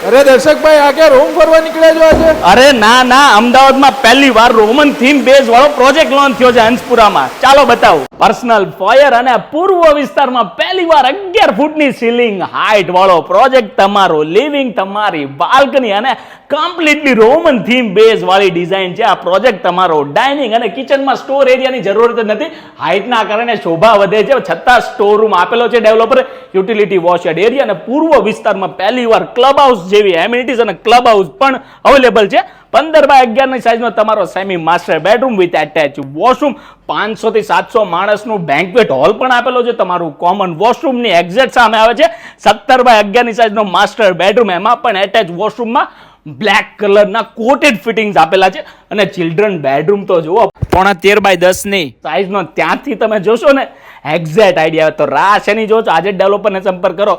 અરે દર્શકભાઈ, આ ક્યાં રોમ ફરવા નીકળ્યા છો આજે? અરે ના ના, અમદાવાદમાં પહેલી વાર રોમન થીમ બેઝ વાળો પ્રોજેક્ટ લોન્ચ થયો છે હંસપુરામાં. ચાલો બતાવું. પર્સનલ ફોયર અને પૂર્વ વિસ્તારમાં પહેલી વાર 11 ફૂટની સીલિંગ હાઈટ વાળો પ્રોજેક્ટ તમારો. લિવિંગ તમારી બાલ્કની અને કમ્પ્લીટલી રોમન થીમ બેઝ વાળી ડિઝાઇન છે આ પ્રોજેક્ટ તમારો. ડાઇનિંગ અને કિચનમાં સ્ટોર એરિયાની જરૂરત જ નથી. હાઈટના કારણે શોભા વધે છે, છતાં સ્ટોર રૂમ આપેલો છે ડેવલપરે, યુટિલિટી વોશેડ એરિયા અને પૂર્વ વિસ્તારમાં પહેલી વાર ક્લબ હાઉસ જેવી એમિનિટીઝ અને ક્લબ હાઉસ પણ અવેલેબલ છે. 15x11 ની સાઈઝનો તમારો semi master bedroom with attach washroom, 500 થી 700 માણસનું બેન્ક્વેટ હોલ પણ આપેલો છે. તમારું કોમન વોશરૂમની એક્ઝેક્ટ સામે આવે છે 17x11 ની સાઈઝનો માસ્ટર બેડરૂમ. એમાં પણ એટેચ વોશરૂમમાં બ્લેક કલરના કોટેડ ફિટિંગ્સ આપેલા છે. અને ચિલ્ડ્રન બેડરૂમ તો જુઓ, 13x10 ની સાઈઝનો. ત્યાંથી તમે જોશો ને એક્ઝેક્ટ આઈડિયા. તો રાહ શેની જો છો? આજે ડેવલપરને સંપર્ક કરો.